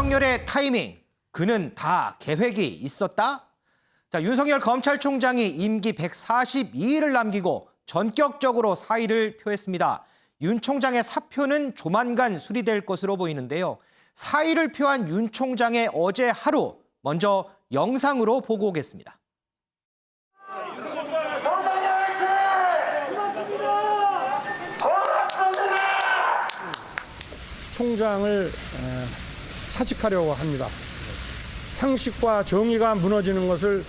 윤석열의 타이밍, 그는 다 계획이 있었다? 자, 윤석열 검찰총장이 임기 142일을 남기고 전격적으로 사의를 표했습니다. 윤 총장의 사표는 조만간 수리될 것으로 보이는데요. 사의를 표한 윤 총장의 어제 하루, 먼저 영상으로 보고 오겠습니다. 총장을 사직하려고 합니다. 상식과 정의가 무너지는 것을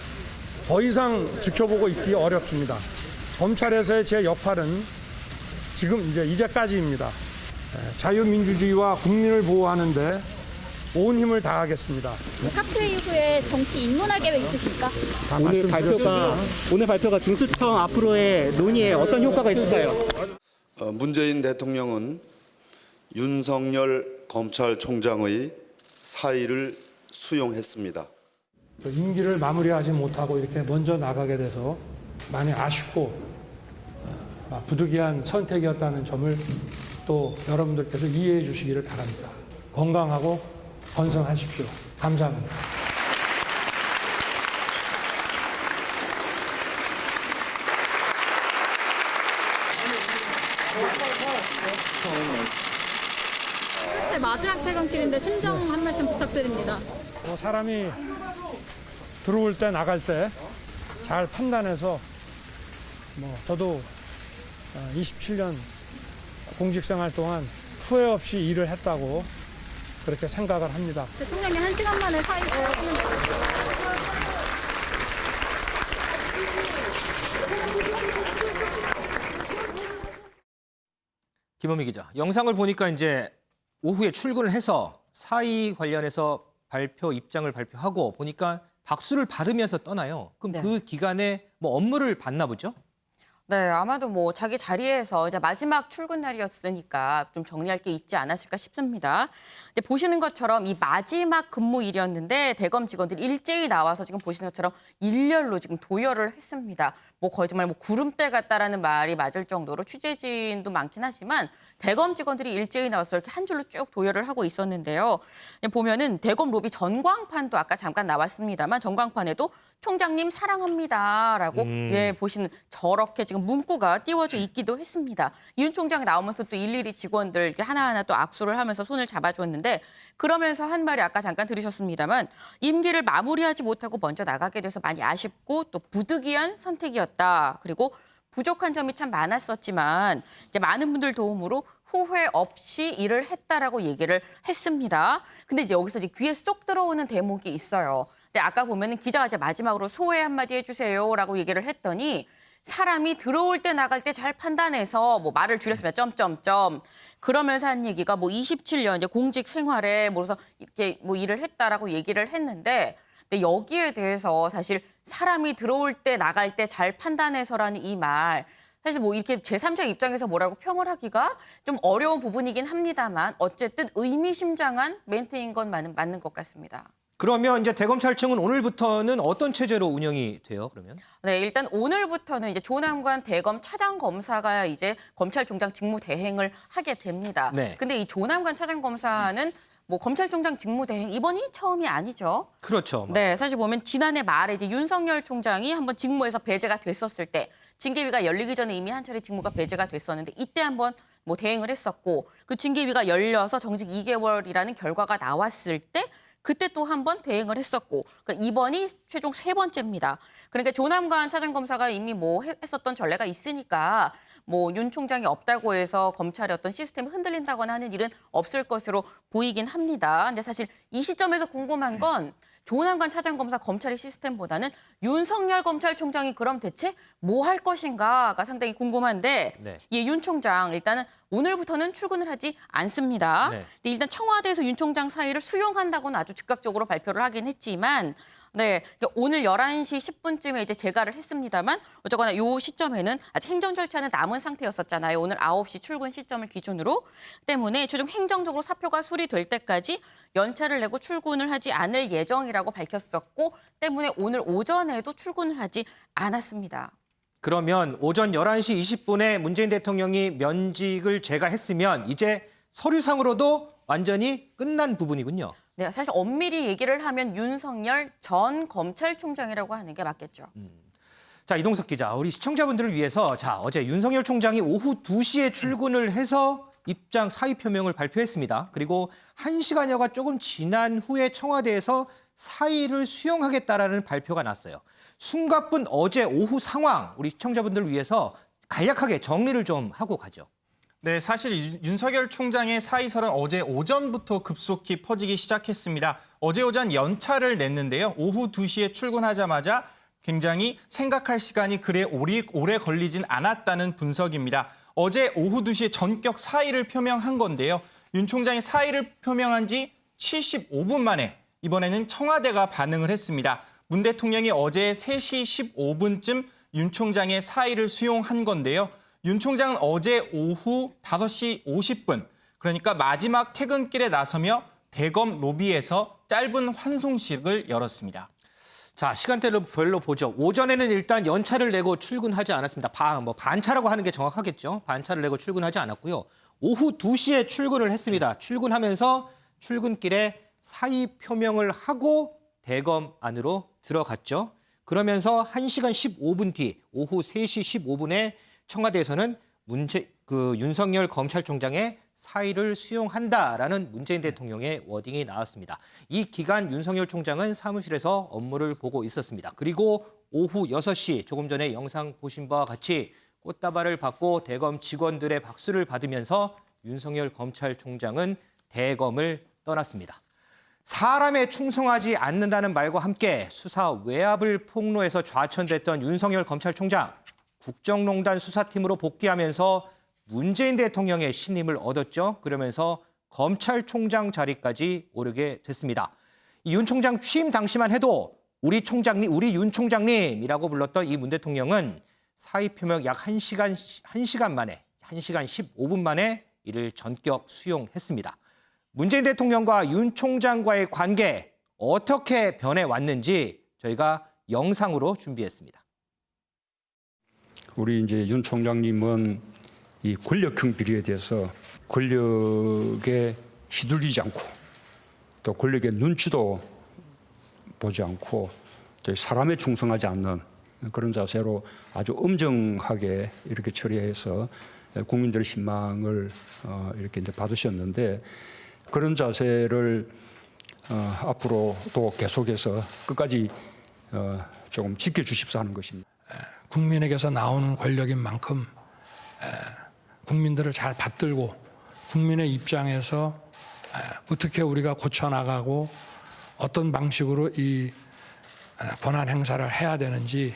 더 이상 지켜보고 있기 어렵습니다. 검찰에서의 제 역할은 지금 이제까지입니다. 자유민주주의와 국민을 보호하는데 온 힘을 다하겠습니다. 사퇴 이후에 정치 입문할 계획 있으십니까? 오늘 발표가 중수청 앞으로의 논의에 어떤 효과가 있을까요? 문재인 대통령은 윤석열 검찰총장의 사의를 수용했습니다. 임기를 마무리하지 못하고 이렇게 먼저 나가게 돼서 많이 아쉽고 부득이한 선택이었다는 점을 또 여러분들께서 이해해 주시기를 바랍니다. 건강하고 건승하십시오. 감사합니다. 마지막 퇴근길인데 심정 한 말씀 부탁드립니다. 사람이 들어올 때 나갈 때 잘 판단해서 저도 27년 공직생활 동안 후회 없이 일을 했다고 그렇게 생각을 합니다. 대통령이 1시간 만에 사의를 하는 김원미 기자, 영상을 보니까 이제 오후에 출근을 해서 사의 관련해서 입장을 발표하고 보니까 박수를 받으면서 떠나요. 그럼 네. 그 기간에 업무를 받나 보죠? 네, 아마도 자기 자리에서 이제 마지막 출근 날이었으니까 좀 정리할 게 있지 않았을까 싶습니다. 근데 보시는 것처럼 이 마지막 근무일이었는데 대검 직원들이 일제히 나와서 지금 보시는 것처럼 일렬로 지금 도열을 했습니다. 거의 정말 구름대 같다라는 말이 맞을 정도로 취재진도 많긴 하지만 대검 직원들이 일제히 나와서 이렇게 한 줄로 쭉 도열을 하고 있었는데요. 보면은 대검 로비 전광판도 아까 잠깐 나왔습니다만 전광판에도 총장님 사랑합니다라고 보시는 저렇게 지금 문구가 띄워져 있기도 했습니다. 윤 총장이 나오면서 또 일일이 직원들 하나하나 또 악수를 하면서 손을 잡아줬는데 그러면서 한 말이 아까 잠깐 들으셨습니다만 임기를 마무리하지 못하고 먼저 나가게 돼서 많이 아쉽고 또 부득이한 선택이었다. 그리고 부족한 점이 참 많았었지만 이제 많은 분들 도움으로 후회 없이 일을 했다라고 얘기를 했습니다. 근데 이제 여기서 이제 귀에 쏙 들어오는 대목이 있어요. 근데 아까 보면은 기자가 이제 마지막으로 소회 한마디 해주세요라고 얘기를 했더니 사람이 들어올 때 나갈 때 잘 판단해서 말을 줄였습니다. 점점점. 그러면서 한 얘기가 27년 이제 공직 생활에 그래서 이렇게 일을 했다라고 얘기를 했는데 근데 여기에 대해서 사실 사람이 들어올 때 나갈 때 잘 판단해서라는 이 말 사실 이렇게 제3자 입장에서 뭐라고 평을 하기가 좀 어려운 부분이긴 합니다만 어쨌든 의미심장한 멘트인 건 맞는 것 같습니다. 그러면 이제 대검찰청은 오늘부터는 어떤 체제로 운영이 돼요, 그러면? 네, 일단 오늘부터는 이제 조남관 대검 차장검사가 이제 검찰총장 직무 대행을 하게 됩니다. 네. 근데 이 조남관 차장검사는 검찰총장 직무 대행 이번이 처음이 아니죠. 그렇죠. 네, 사실 보면 지난해 말에 이제 윤석열 총장이 한번 직무에서 배제가 됐었을 때 징계위가 열리기 전에 이미 한 차례 직무가 배제가 됐었는데 이때 한번 대행을 했었고 그 징계위가 열려서 정직 2개월이라는 결과가 나왔을 때 그때 또 한 번 대행을 했었고 그러니까 이번이 최종 3번째입니다. 그러니까 조남관 차장검사가 이미 했었던 전례가 있으니까 윤 총장이 없다고 해서 검찰의 어떤 시스템이 흔들린다거나 하는 일은 없을 것으로 보이긴 합니다. 근데 사실 이 시점에서 궁금한 건 조남관 차장검사 검찰의 시스템보다는 윤석열 검찰총장이 그럼 대체 뭐 할 것인가가 상당히 궁금한데 네. 윤 총장 일단은 오늘부터는 출근을 하지 않습니다. 네. 근데 일단 청와대에서 윤 총장 사의를 수용한다고는 아주 즉각적으로 발표를 하긴 했지만 네, 오늘 11시 10분쯤에 이제 재가를 했습니다만 어쨌거나 이 시점에는 아직 행정 절차는 남은 상태였었잖아요. 오늘 9시 출근 시점을 기준으로 때문에 최종 행정적으로 사표가 수리될 때까지 연차를 내고 출근을 하지 않을 예정이라고 밝혔었고 때문에 오늘 오전에도 출근을 하지 않았습니다. 그러면 오전 11시 20분에 문재인 대통령이 면직을 재가했으면 이제 서류상으로도 완전히 끝난 부분이군요. 네, 사실 엄밀히 얘기를 하면 윤석열 전 검찰총장이라고 하는 게 맞겠죠. 자, 이동석 기자, 우리 시청자분들을 위해서 자, 어제 윤석열 총장이 오후 2시에 출근을 해서 입장 사의 표명을 발표했습니다. 그리고 1시간여가 조금 지난 후에 청와대에서 사의를 수용하겠다라는 발표가 났어요. 숨가쁜 어제 오후 상황, 우리 시청자분들을 위해서 간략하게 정리를 좀 하고 가죠. 네, 사실 윤석열 총장의 사의설은 어제 오전부터 급속히 퍼지기 시작했습니다. 어제 오전 연차를 냈는데요. 오후 2시에 출근하자마자 굉장히 생각할 시간이 그래 오래 걸리진 않았다는 분석입니다. 어제 오후 2시에 전격 사의를 표명한 건데요. 윤 총장이 사의를 표명한 지 75분 만에 이번에는 청와대가 반응을 했습니다. 문 대통령이 어제 3시 15분쯤 윤 총장의 사의를 수용한 건데요. 윤 총장은 어제 오후 5시 50분, 그러니까 마지막 퇴근길에 나서며 대검 로비에서 짧은 환송식을 열었습니다. 자, 시간대를 별로 보죠. 오전에는 일단 연차를 내고 출근하지 않았습니다. 반차라고 하는 게 정확하겠죠. 반차를 내고 출근하지 않았고요. 오후 2시에 출근을 했습니다. 출근하면서 출근길에 사의 표명을 하고 대검 안으로 들어갔죠. 그러면서 1시간 15분 뒤 오후 3시 15분에 청와대에서는 윤석열 검찰총장의 사의를 수용한다라는 문재인 대통령의 워딩이 나왔습니다. 이 기간 윤석열 총장은 사무실에서 업무를 보고 있었습니다. 그리고 오후 6시 조금 전에 영상 보신 바와 같이 꽃다발을 받고 대검 직원들의 박수를 받으면서 윤석열 검찰총장은 대검을 떠났습니다. 사람에 충성하지 않는다는 말과 함께 수사 외압을 폭로해서 좌천됐던 윤석열 검찰총장, 국정농단 수사팀으로 복귀하면서 문재인 대통령의 신임을 얻었죠. 그러면서 검찰총장 자리까지 오르게 됐습니다. 이 윤 총장 취임 당시만 해도 우리 윤 총장님이라고 불렀던 이 문 대통령은 사의 표명 약 1시간 만에, 1시간 15분 만에 이를 전격 수용했습니다. 문재인 대통령과 윤 총장과의 관계 어떻게 변해왔는지 저희가 영상으로 준비했습니다. 우리 이제 윤 총장님은 이 권력형 비리에 대해서 권력에 휘둘리지 않고 또 권력의 눈치도 보지 않고 사람에 충성하지 않는 그런 자세로 아주 엄정하게 이렇게 처리해서 국민들의 신망을 이렇게 이제 받으셨는데 그런 자세를 앞으로 또 계속해서 끝까지 조금 지켜주십사 하는 것입니다. 국민에게서 나오는 권력인 만큼 국민들을 잘 받들고 국민의 입장에서 어떻게 우리가 고쳐나가고 어떤 방식으로 이 권한 행사를 해야 되는지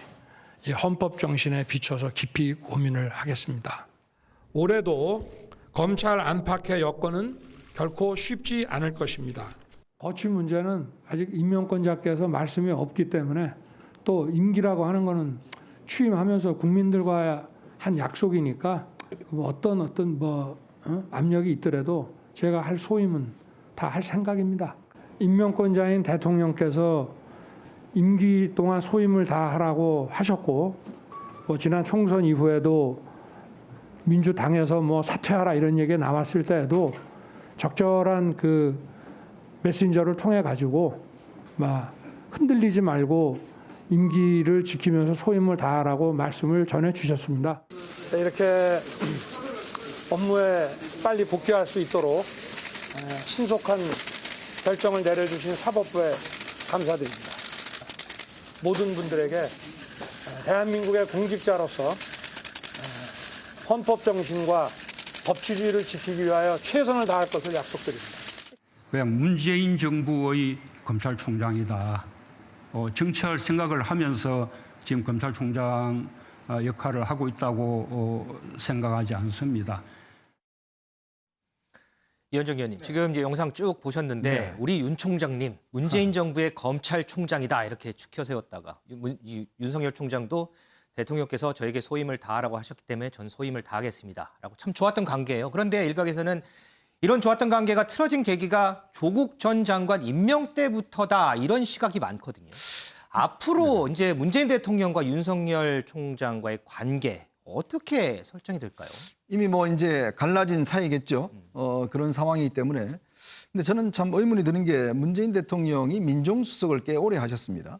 이 헌법 정신에 비춰서 깊이 고민을 하겠습니다. 올해도 검찰 안팎의 여건은 결코 쉽지 않을 것입니다. 거취 문제는 아직 임명권자께서 말씀이 없기 때문에 또 임기라고 하는 거는 취임하면서 국민들과 한 약속이니까 어떤 압력이 있더라도 제가 할 소임은 다 할 생각입니다. 임명권자인 대통령께서 임기 동안 소임을 다 하라고 하셨고 지난 총선 이후에도 민주당에서 사퇴하라 이런 얘기가 나왔을 때에도 적절한 그 메신저를 통해 가지고 흔들리지 말고 임기를 지키면서 소임을 다하라고 말씀을 전해 주셨습니다. 이렇게 업무에 빨리 복귀할 수 있도록 신속한 결정을 내려주신 사법부에 감사드립니다. 모든 분들에게 대한민국의 공직자로서 헌법 정신과 법치주의를 지키기 위하여 최선을 다할 것을 약속드립니다. 그냥 문재인 정부의 검찰총장이다. 정치할 생각을 하면서 지금 검찰총장 역할을 하고 있다고 생각하지 않습니다. 이현정 의원님, 지금 이제 영상 쭉 보셨는데 우리 윤 총장님, 문재인 정부의 검찰총장이다 이렇게 추켜 세웠다가 윤석열 총장도 대통령께서 저에게 소임을 다하라고 하셨기 때문에 전 소임을 다하겠습니다라고 참 좋았던 관계예요. 그런데 일각에서는 이런 좋았던 관계가 틀어진 계기가 조국 전 장관 임명 때부터다 이런 시각이 많거든요. 앞으로 이제 문재인 대통령과 윤석열 총장과의 관계 어떻게 설정이 될까요? 이미 이제 갈라진 사이겠죠. 그런 상황이기 때문에 근데 저는 참 의문이 드는 게 문재인 대통령이 민정수석을 꽤 오래 하셨습니다.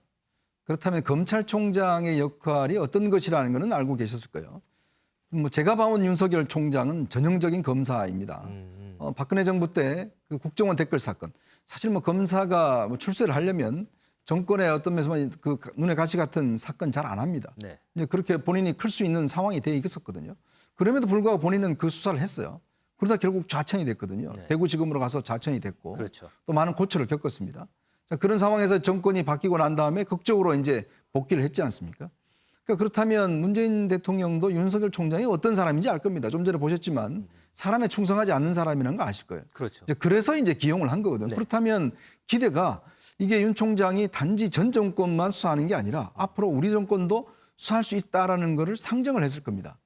그렇다면 검찰총장의 역할이 어떤 것이라는 것은 알고 계셨을 거예요. 뭐 제가 봐온 윤석열 총장은 전형적인 검사입니다. 박근혜 정부 때 그 국정원 댓글 사건, 사실 뭐 검사가 뭐 출세를 하려면 정권의 어떤 면에서 그 눈에 가시 같은 사건 잘 안 합니다. 네. 이제 그렇게 본인이 클 수 있는 상황이 돼 있었거든요. 그럼에도 불구하고 본인은 그 수사를 했어요. 그러다 결국 좌천이 됐거든요. 네. 대구지검으로 가서 좌천이 됐고 그렇죠. 또 많은 고초를 겪었습니다. 자, 그런 상황에서 정권이 바뀌고 난 다음에 극적으로 이제 복귀를 했지 않습니까? 그러니까 그렇다면 문재인 대통령도 윤석열 총장이 어떤 사람인지 알 겁니다. 좀 전에 보셨지만 사람에 충성하지 않는 사람이라는 거 아실 거예요. 그렇죠. 그래서 이제 기용을 한 거거든요. 네. 그렇다면 기대가 이게 윤 총장이 단지 전 정권만 수사하는 게 아니라 앞으로 우리 정권도 수사할 수 있다라는 거를 상정을 했을 겁니다.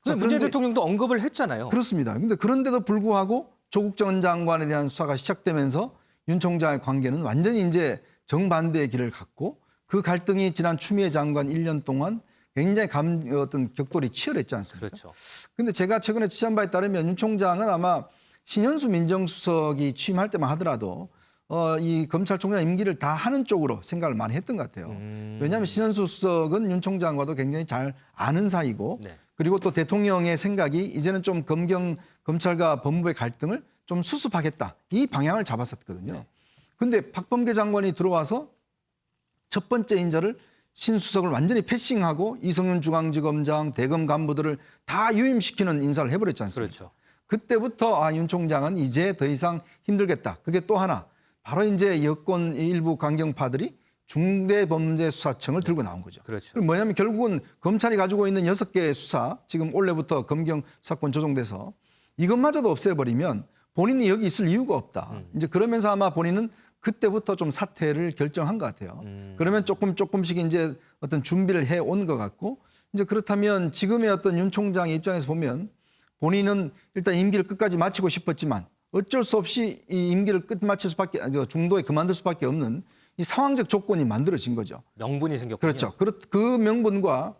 자, 문재인 그런데- 대통령도 언급을 했잖아요. 그렇습니다. 근데 그런데도 불구하고 조국 전 장관에 대한 수사가 시작되면서 윤 총장의 관계는 완전히 이제 정반대의 길을 갔고 그 갈등이 지난 추미애 장관 1년 동안 굉장히 어떤 격돌이 치열했지 않습니까? 그렇죠. 근데 제가 최근에 취재한 바에 따르면 윤 총장은 아마 신현수 민정수석이 취임할 때만 하더라도 이 검찰총장 임기를 다 하는 쪽으로 생각을 많이 했던 것 같아요. 왜냐하면 신현수 수석은 윤 총장과도 굉장히 잘 아는 사이고 네. 그리고 또 대통령의 생각이 이제는 좀 검찰과 법무부의 갈등을 좀 수습하겠다. 이 방향을 잡았었거든요. 근데 박범계 장관이 들어와서 첫 번째 인자를 신 수석을 완전히 패싱하고 이성윤 중앙지검장, 대검 간부들을 다 유임시키는 인사를 해버렸지 않습니까? 그렇죠. 그때부터 윤 총장은 이제 더 이상 힘들겠다. 그게 또 하나. 바로 이제 여권 일부 강경파들이 중대범죄수사청을 들고 나온 거죠. 그렇죠. 그럼 뭐냐면 결국은 검찰이 가지고 있는 6개의 수사, 지금 올해부터 검경 사건 조정돼서 이것마저도 없애버리면 본인이 여기 있을 이유가 없다. 이제 그러면서 아마 본인은 그때부터 좀 사퇴를 결정한 것 같아요. 그러면 조금씩 이제 어떤 준비를 해 온 것 같고 이제 그렇다면 지금의 어떤 윤 총장의 입장에서 보면 본인은 일단 임기를 끝까지 마치고 싶었지만 어쩔 수 없이 이 임기를 마칠 수밖에 중도에 그만둘 수밖에 없는 이 상황적 조건이 만들어진 거죠. 명분이 생겼군요. 그렇죠. 그 명분과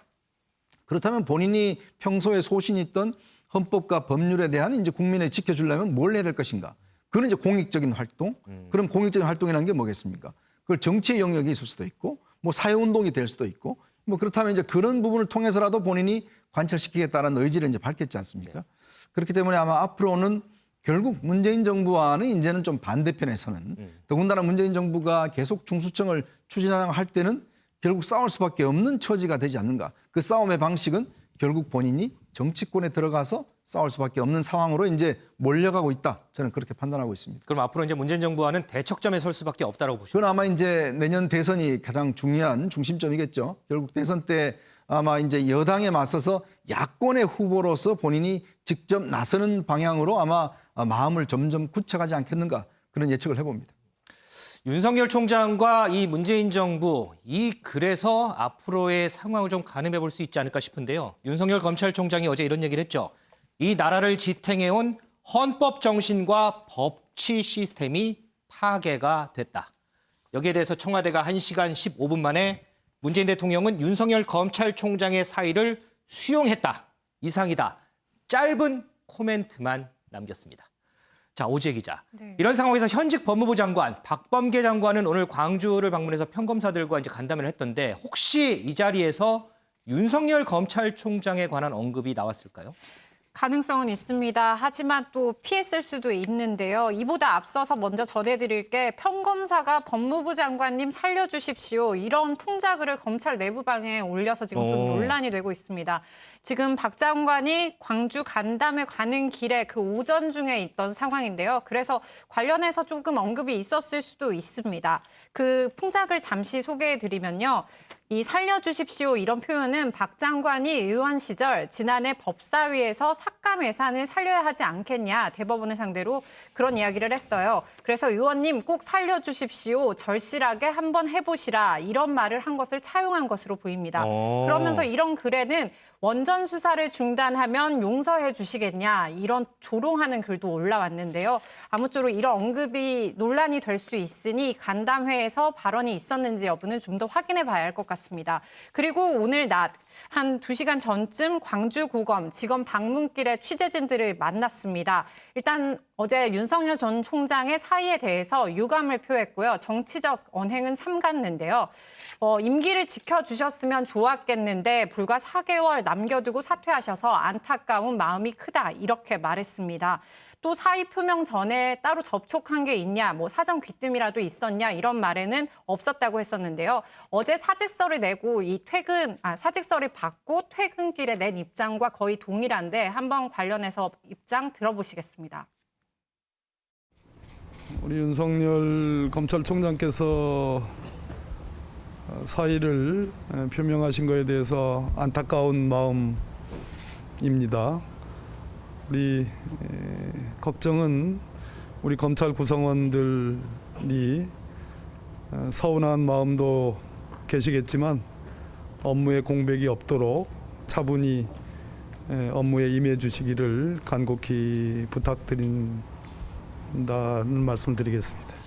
그렇다면 본인이 평소에 소신이 있던 헌법과 법률에 대한 이제 국민에 지켜주려면 뭘 해야 될 것인가? 그건 이제 공익적인 활동. 그럼 공익적인 활동이라는 게 뭐겠습니까? 그걸 정치의 영역이 있을 수도 있고, 뭐 사회운동이 될 수도 있고, 뭐 그렇다면 이제 그런 부분을 통해서라도 본인이 관철시키겠다는 의지를 이제 밝혔지 않습니까? 네. 그렇기 때문에 아마 앞으로는 결국 문재인 정부와는 이제는 좀 반대편에 서는 더군다나 문재인 정부가 계속 중수청을 추진할 때는 결국 싸울 수밖에 없는 처지가 되지 않는가. 그 싸움의 방식은 결국 본인이 정치권에 들어가서 싸울 수밖에 없는 상황으로 이제 몰려가고 있다. 저는 그렇게 판단하고 있습니다. 그럼 앞으로 이제 문재인 정부와는 대척점에 설 수밖에 없다라고 보시죠. 그건 아마 이제 내년 대선이 가장 중요한 중심점이겠죠. 결국 대선 때 아마 이제 여당에 맞서서 야권의 후보로서 본인이 직접 나서는 방향으로 아마 마음을 점점 굳혀가지 않겠는가 그런 예측을 해봅니다. 윤석열 총장과 이 문재인 정부 그래서 앞으로의 상황을 좀 가늠해 볼 수 있지 않을까 싶은데요. 윤석열 검찰총장이 어제 이런 얘기를 했죠. 이 나라를 지탱해온 헌법 정신과 법치 시스템이 파괴가 됐다. 여기에 대해서 청와대가 1시간 15분 만에 문재인 대통령은 윤석열 검찰총장의 사의를 수용했다. 이상이다. 짧은 코멘트만 남겼습니다. 자, 오지혜 기자. 네. 이런 상황에서 현직 법무부 장관 박범계 장관은 오늘 광주를 방문해서 평검사들과 이제 간담회를 했던데 혹시 이 자리에서 윤석열 검찰총장에 관한 언급이 나왔을까요? 가능성은 있습니다. 하지만 또 피했을 수도 있는데요. 이보다 앞서서 먼저 전해드릴 게 평검사가 법무부 장관님 살려주십시오. 이런 풍자글을 검찰 내부방에 올려서 지금 좀 논란이 되고 있습니다. 지금 박 장관이 광주 간담회 가는 길에 그 오전 중에 있던 상황인데요. 그래서 관련해서 조금 언급이 있었을 수도 있습니다. 그 풍자글 잠시 소개해드리면요. 이 살려주십시오 이런 표현은 박 장관이 의원 시절 지난해 법사위에서 삭감 예산을 살려야 하지 않겠냐 대법원을 상대로 그런 이야기를 했어요. 그래서 의원님 꼭 살려주십시오. 절실하게 한번 해보시라 이런 말을 한 것을 차용한 것으로 보입니다. 그러면서 이런 글에는 원전 수사를 중단하면 용서해 주시겠냐 이런 조롱하는 글도 올라왔는데요. 아무쪼록 이런 언급이 논란이 될 수 있으니 간담회에서 발언이 있었는지 여부는 좀 더 확인해 봐야 할 것 같습니다. 그리고 오늘 낮 한 2시간 전쯤 광주고검 지검 방문길에 취재진들을 만났습니다. 일단 어제 윤석열 전 총장의 사의에 대해서 유감을 표했고요. 정치적 언행은 삼갔는데요. 임기를 지켜주셨으면 좋았겠는데 불과 4개월 남겨두고 사퇴하셔서 안타까운 마음이 크다 이렇게 말했습니다. 또 사의 표명 전에 따로 접촉한 게 있냐, 뭐 사정 귀뜸이라도 있었냐 이런 말에는 없었다고 했었는데요. 어제 사직서를 내고 사직서를 받고 퇴근길에 낸 입장과 거의 동일한데 한번 관련해서 입장 들어보시겠습니다. 우리 윤석열 검찰총장께서 사의를 표명하신 것에 대해서 안타까운 마음입니다. 우리 걱정은 우리 검찰 구성원들이 서운한 마음도 계시겠지만 업무에 공백이 없도록 차분히 업무에 임해 주시기를 간곡히 부탁드린다는 말씀드리겠습니다.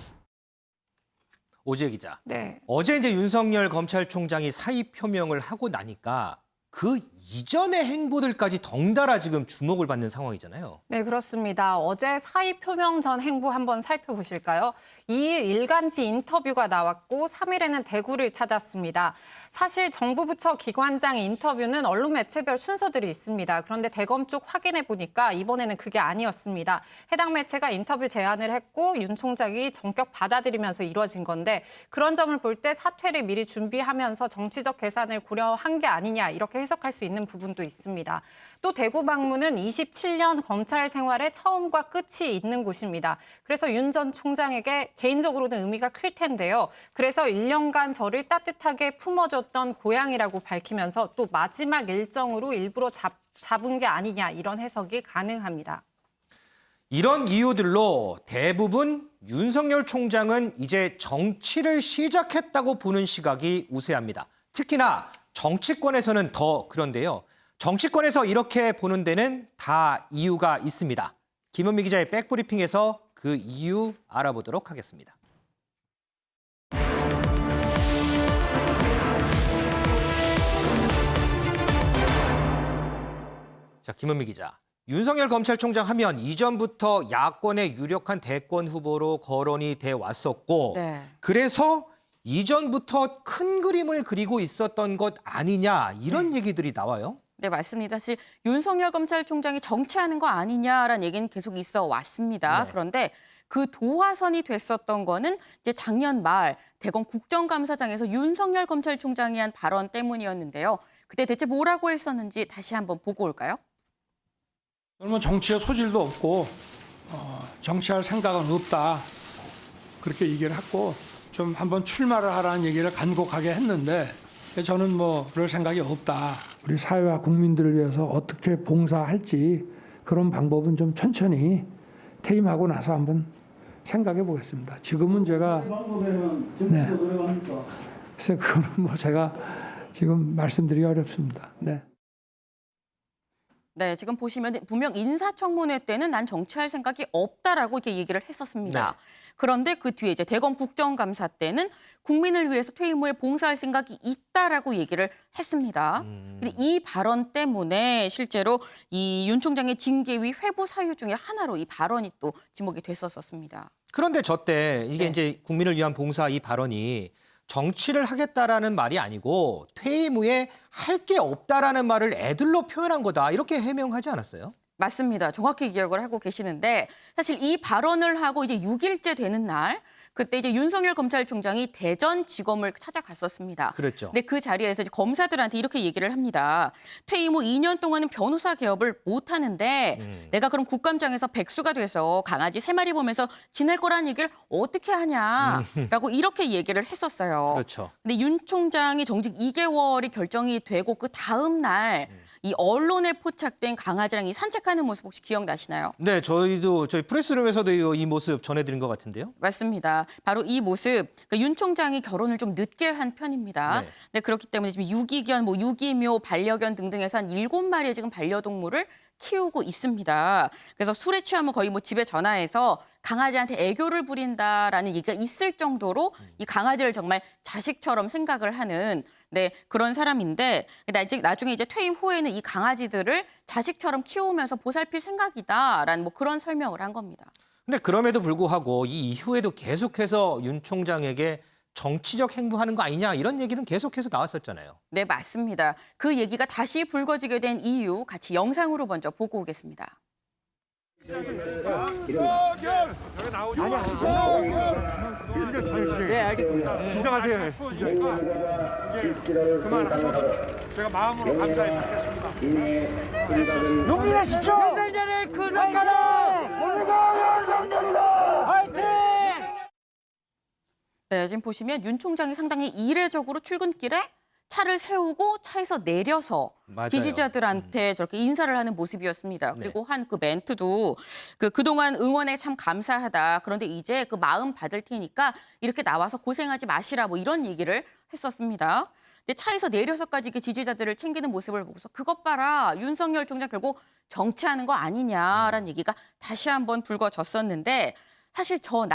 오지혜 기자. 네. 어제 이제 윤석열 검찰총장이 사의 표명을 하고 나니까 그 이전의 행보들까지 덩달아 지금 주목을 받는 상황이잖아요. 네, 그렇습니다. 어제 사의 표명 전 행보 한번 살펴보실까요? 2일 일간지 인터뷰가 나왔고 3일에는 대구를 찾았습니다. 사실 정부 부처 기관장 인터뷰는 언론 매체별 순서들이 있습니다. 그런데 대검 쪽 확인해 보니까 이번에는 그게 아니었습니다. 해당 매체가 인터뷰 제안을 했고 윤 총장이 전격 받아들이면서 이루어진 건데 그런 점을 볼 때 사퇴를 미리 준비하면서 정치적 계산을 고려한 게 아니냐 이렇게 해석할 수 있는 부분도 있습니다. 또 대구 방문은 27년 검찰 생활의 처음과 끝이 있는 곳입니다. 그래서 윤 전 총장에게 개인적으로는 의미가 클 텐데요. 그래서 1년간 저를 따뜻하게 품어줬던 고향이라고 밝히면서 또 마지막 일정으로 일부러 잡은 게 아니냐 이런 해석이 가능합니다. 이런 이유들로 대부분 윤석열 총장은 이제 정치를 시작했다고 보는 시각이 우세합니다. 특히나 정치권에서는 더 그런데요. 정치권에서 이렇게 보는 데는 다 이유가 있습니다. 김은미 기자의 백브리핑에서 그 이유 알아보도록 하겠습니다. 자, 김은미 기자. 윤석열 검찰총장 하면 이전부터 야권의 유력한 대권 후보로 거론이 돼 왔었고 네. 그래서 이전부터 큰 그림을 그리고 있었던 것 아니냐 이런 얘기들이 나와요. 네, 맞습니다. 사실 윤석열 검찰총장이 정치하는 거 아니냐라는 얘기는 계속 있어 왔습니다. 네. 그런데 그 도화선이 됐었던 거는 이제 작년 말 대검 국정감사장에서 윤석열 검찰총장이 한 발언 때문이었는데요. 그때 대체 뭐라고 했었는지 다시 한번 보고 올까요? 저는 정치의 소질도 없고 정치할 생각은 없다 그렇게 얘기를 했고 좀 한번 출마를 하라는 얘기를 간곡하게 했는데 저는 뭐 그럴 생각이 없다. 우리 사회와 국민들을 위해서 어떻게 봉사할지 그런 방법은 좀 천천히 퇴임하고 나서 한번 생각해 보겠습니다. 지금은 제가 네. 그래서 그거는 뭐 제가 지금 말씀드리기 어렵습니다. 네. 네, 지금 보시면 분명 인사청문회 때는 난 정치할 생각이 없다라고 이렇게 얘기를 했었습니다. 네. 그런데 그 뒤에 이제 대검 국정감사 때는 국민을 위해서 퇴임 후에 봉사할 생각이 있다라고 얘기를 했습니다. 근데 이 발언 때문에 실제로 이 윤 총장의 징계위 회부 사유 중에 하나로 이 발언이 또 지목이 됐었습니다. 그런데 저때 이게 네. 이제 국민을 위한 봉사 이 발언이 정치를 하겠다라는 말이 아니고 퇴임 후에 할 게 없다라는 말을 애들로 표현한 거다 이렇게 해명하지 않았어요? 맞습니다. 정확히 기억을 하고 계시는데 사실 이 발언을 하고 이제 6일째 되는 날 그때 이제 윤석열 검찰총장이 대전지검을 찾아갔었습니다. 그랬죠. 근데 그 자리에서 이제 검사들한테 이렇게 얘기를 합니다. 퇴임 후 2년 동안은 변호사 개업을 못 하는데 내가 그럼 국감장에서 백수가 돼서 강아지 3마리 보면서 지낼 거라는 얘기를 어떻게 하냐라고 이렇게 얘기를 했었어요. 그렇죠. 근데 윤 총장이 정직 2개월이 결정이 되고 그 다음 날 이 언론에 포착된 강아지랑 이 산책하는 모습 혹시 기억나시나요? 네, 저희 프레스룸에서도 이 모습 전해드린 것 같은데요. 맞습니다. 바로 이 모습, 그러니까 윤 총장이 결혼을 좀 늦게 한 편입니다. 네. 네, 그렇기 때문에 지금 유기견, 유기묘, 반려견 등등해서 한 7마리의 지금 반려동물을 키우고 있습니다. 그래서 술에 취하면 거의 집에 전화해서 강아지한테 애교를 부린다라는 얘기가 있을 정도로 이 강아지를 정말 자식처럼 생각을 하는 그런 사람인데 나중에 이제 퇴임 후에는 이 강아지들을 자식처럼 키우면서 보살필 생각이다라는 그런 설명을 한 겁니다. 근데 그럼에도 불구하고 이 이후에도 계속해서 윤 총장에게 정치적 행동하는 거 아니냐 이런 얘기는 계속해서 나왔었잖아요. 네, 맞습니다. 그 얘기가 다시 불거지게 된 이유 같이 영상으로 먼저 보고 오겠습니다. 네, 알겠습니다. 진정하세요. 이제 그만하셔도 제가 마음으로 감사히 받겠습니다. 용기하십시오. 현장전에 그 나라는 화이팅! 네, 지금 보시면 윤 총장이 상당히 이례적으로 출근길에 차를 세우고 차에서 내려서 맞아요. 지지자들한테 저렇게 인사를 하는 모습이었습니다. 그리고 한 그 멘트도 그동안 응원에 참 감사하다. 그런데 이제 그 마음 받을 테니까 이렇게 나와서 고생하지 마시라 이런 얘기를 했었습니다. 근데 차에서 내려서까지 이렇게 지지자들을 챙기는 모습을 보고서 그것 봐라. 윤석열 총장 결국 정치하는 거 아니냐라는 얘기가 다시 한번 불거졌었는데 사실 저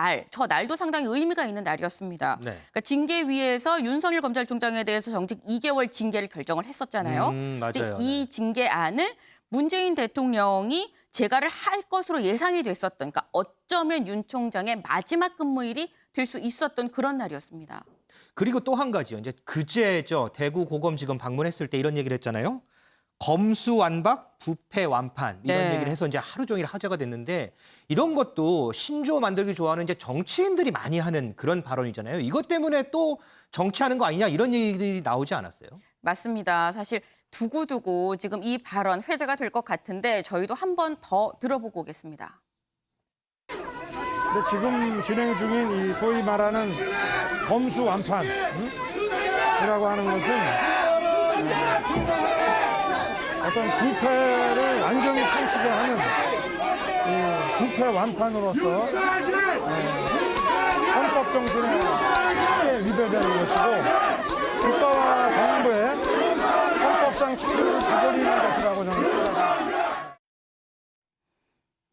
날도 상당히 의미가 있는 날이었습니다. 네. 그러니까 징계위에서 윤석열 검찰총장에 대해서 정직 2개월 징계를 결정을 했었잖아요. 맞아요. 근데 이 징계안을 문재인 대통령이 재가를 할 것으로 예상이 됐었던, 그러니까 어쩌면 윤 총장의 마지막 근무일이 될 수 있었던 그런 날이었습니다. 그리고 또 한 가지요. 이제 그제죠. 대구 고검지검 방문했을 때 이런 얘기를 했잖아요. 검수완박, 부패완판 이런 네. 얘기를 해서 이제 하루 종일 화제가 됐는데 이런 것도 신조어 만들기 좋아하는 이제 정치인들이 많이 하는 그런 발언이잖아요. 이것 때문에 또 정치하는 거 아니냐 이런 얘기들이 나오지 않았어요? 맞습니다. 사실 두고두고 지금 이 발언 회자가 될 것 같은데 저희도 한 번 더 들어보고 오겠습니다. 근데 지금 진행 중인 이 소위 말하는 검수완판이라고 하는 것은 어떤 부패를 완전히 펼치게 하는 부패 완판으로서 헌법 정신에 크게 위배되는 것이고 국가와 정부의 헌법상 책임을 저버리는 것이라고 저는 생각합니다.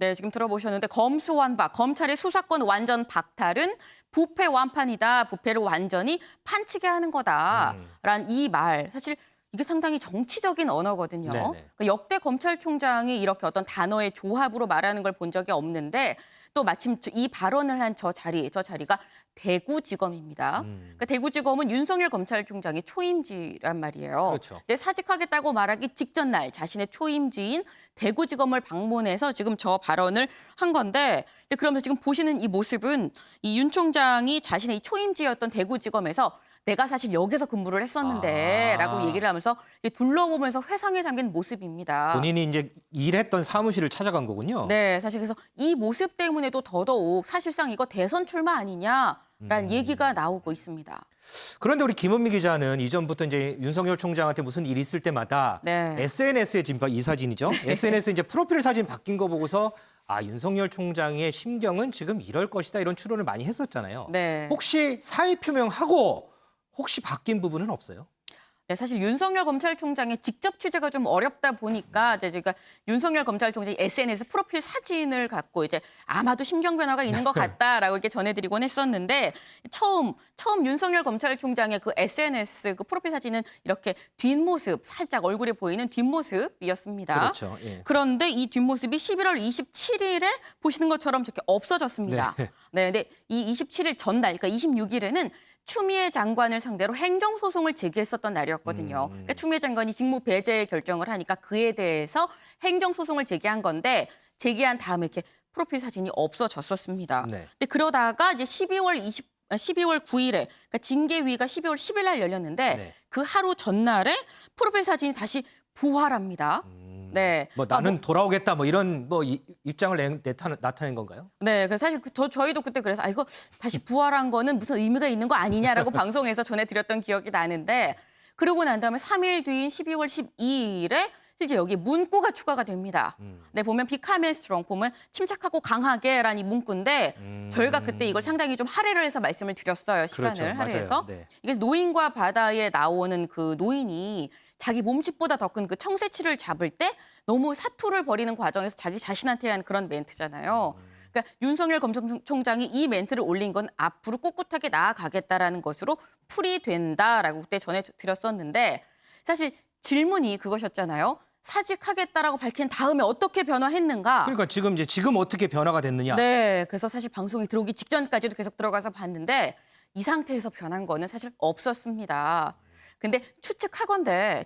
네, 지금 들어보셨는데 검수완박, 검찰의 수사권 완전 박탈은 부패 완판이다. 부패를 완전히 판치게 하는 거다라는 이 말. 사실 이게 상당히 정치적인 언어거든요. 그러니까 역대 검찰총장이 이렇게 어떤 단어의 조합으로 말하는 걸 본 적이 없는데 또 마침 이 발언을 한 저 자리가 대구지검입니다. 그러니까 대구지검은 윤석열 검찰총장의 초임지란 말이에요. 그렇죠. 근데 사직하겠다고 말하기 직전 날 자신의 초임지인 대구지검을 방문해서 지금 저 발언을 한 건데 그러면서 지금 보시는 이 모습은 이 윤 총장이 자신의 이 초임지였던 대구지검에서 내가 사실 여기서 근무를 했었는데 라고 얘기를 하면서 둘러보면서 회상에 잠긴 모습입니다. 본인이 이제 일했던 사무실을 찾아간 거군요. 네, 사실 그래서 이 모습 때문에도 더더욱 사실상 이거 대선 출마 아니냐라는 얘기가 나오고 있습니다. 그런데 우리 김은미 기자는 이전부터 이제 윤석열 총장한테 무슨 일이 있을 때마다 SNS에 지금 이 사진이죠. SNS에 이제 프로필 사진 바뀐 거 보고서 윤석열 총장의 심경은 지금 이럴 것이다 이런 추론을 많이 했었잖아요. 네. 혹시 사의 표명하고 혹시 바뀐 부분은 없어요? 네, 사실 윤석열 검찰총장의 직접 취재가 좀 어렵다 보니까 이제 저희가 윤석열 검찰총장의 SNS 프로필 사진을 갖고 이제 아마도 심경 변화가 있는 것 같다라고 이렇게 전해드리곤 했었는데 처음 윤석열 검찰총장의 그 SNS 그 프로필 사진은 이렇게 뒷모습 살짝 얼굴에 보이는 뒷모습이었습니다. 그렇죠. 예. 그런데 이 뒷모습이 11월 27일에 보시는 것처럼 이렇게 없어졌습니다. 네, 근데 이 27일 전날, 그러니까 26일에는 추미애 장관을 상대로 행정소송을 제기했었던 날이었거든요. 그러니까 추미애 장관이 직무 배제 결정을 하니까 그에 대해서 행정소송을 제기한 건데 제기한 다음에 이렇게 프로필 사진이 없어졌었습니다. 근데 그러다가 이제 12월 9일에 그러니까 징계위가 12월 10일 날 열렸는데 그 하루 전날에 프로필 사진이 다시 부활합니다. 네. 나는 돌아오겠다 이런 입장을 나타낸 건가요? 네, 그래서 사실 저희도 그때 그래서 이거 다시 부활한 거는 무슨 의미가 있는 거 아니냐라고 방송에서 전해드렸던 기억이 나는데 그러고 난 다음에 3일 뒤인 12월 12일에 실제 여기 문구가 추가가 됩니다. 네, 보면 Become strong 보면 침착하고 강하게라는 이 문구인데 저희가 그때 이걸 상당히 좀 할애를 해서 말씀을 드렸어요. 시간을 그렇죠. 할애해서. 맞아요. 네. 이게 노인과 바다에 나오는 그 노인이 자기 몸집보다 더 큰 그 청새치를 잡을 때 너무 사투를 벌이는 과정에서 자기 자신한테 한 그런 멘트잖아요. 그러니까 윤석열 검찰총장이 이 멘트를 올린 건 앞으로 꿋꿋하게 나아가겠다라는 것으로 풀이된다라고 그때 전해드렸었는데 사실 질문이 그것이었잖아요. 사직하겠다라고 밝힌 다음에 어떻게 변화했는가? 그러니까 지금 어떻게 변화가 됐느냐? 네, 그래서 사실 방송이 들어오기 직전까지도 계속 들어가서 봤는데 이 상태에서 변한 거는 사실 없었습니다. 근데 추측하건대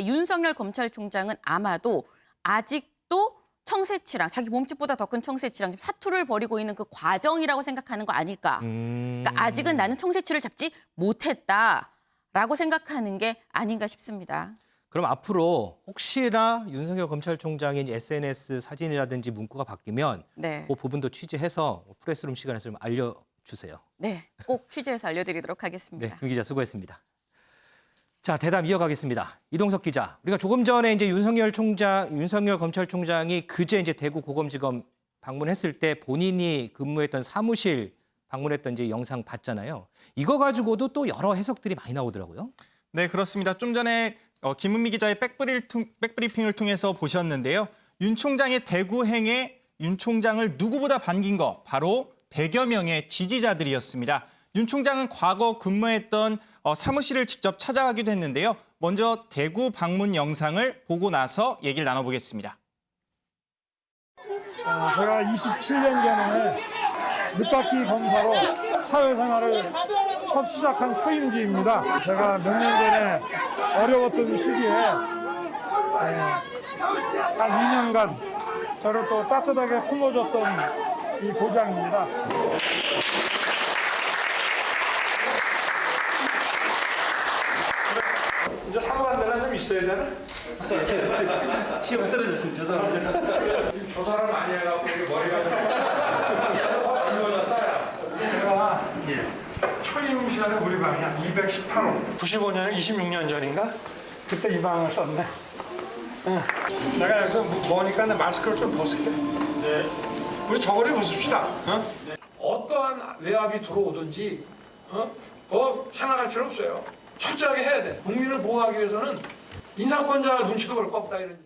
윤석열 검찰총장은 아마도 아직도 청새치랑 자기 몸집보다 더 큰 청새치랑 사투를 벌이고 있는 그 과정이라고 생각하는 거 아닐까. 그러니까 아직은 나는 청새치를 잡지 못했다라고 생각하는 게 아닌가 싶습니다. 그럼 앞으로 혹시나 윤석열 검찰총장의 SNS 사진이라든지 문구가 바뀌면 네. 그 부분도 취재해서 프레스룸 시간에서 좀 알려주세요. 네, 꼭 취재해서 알려드리도록 네, 하겠습니다. 김 기자 수고했습니다. 자, 대담 이어가겠습니다. 이동석 기자. 우리가 조금 전에 이제 윤석열 검찰총장이 그제 이제 대구 고검지검 방문했을 때 본인이 근무했던 사무실 방문했던 이제 영상 봤잖아요. 이거 가지고도 또 여러 해석들이 많이 나오더라고요. 네, 그렇습니다. 좀 전에 김은미 기자의 백브리핑을 통해서 보셨는데요. 윤 총장의 대구행에 윤 총장을 누구보다 반긴 거 바로 100여 명의 지지자들이었습니다. 윤 총장은 과거 근무했던 사무실을 직접 찾아가기도 했는데요. 먼저 대구 방문 영상을 보고 나서 얘기를 나눠보겠습니다. 제가 27년 전에 늦깎이 검사로 사회생활을 첫 시작한 초임지입니다. 제가 몇 년 전에 어려웠던 시기에 한 2년간 저를 또 따뜻하게 품어줬던 이 보장입니다. 이제 사과한 데가 좀 있어야 되나? 시험 떨어졌습니다. 죄송합니다. 저 사람 많이 해갖고 머리가 더 젊어졌다. 내가 초임 시간에 우리 방이야 218호. 95년에 26년 전인가? 그때 이 방을 썼네. 내가 여기서 뭐니까 내 마스크를 좀 벗을게. 네. 우리 저거를 벗읍시다. 어떠한 외압이 들어오든지 더 생각할 필요 없어요. 철저하게 해야 돼. 국민을 보호하기 위해서는 인사권자 눈치도 볼 거 없다 이런 얘기.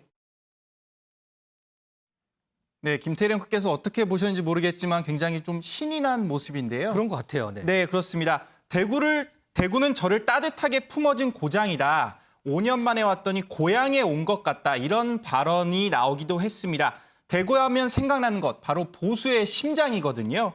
네, 김태령 국께서 어떻게 보셨는지 모르겠지만 굉장히 좀 신이 난 모습인데요. 그런 것 같아요. 네. 네, 그렇습니다. 대구는 저를 따뜻하게 품어준 고장이다. 5년 만에 왔더니 고향에 온 것 같다. 이런 발언이 나오기도 했습니다. 대구하면 생각나는 것 바로 보수의 심장이거든요.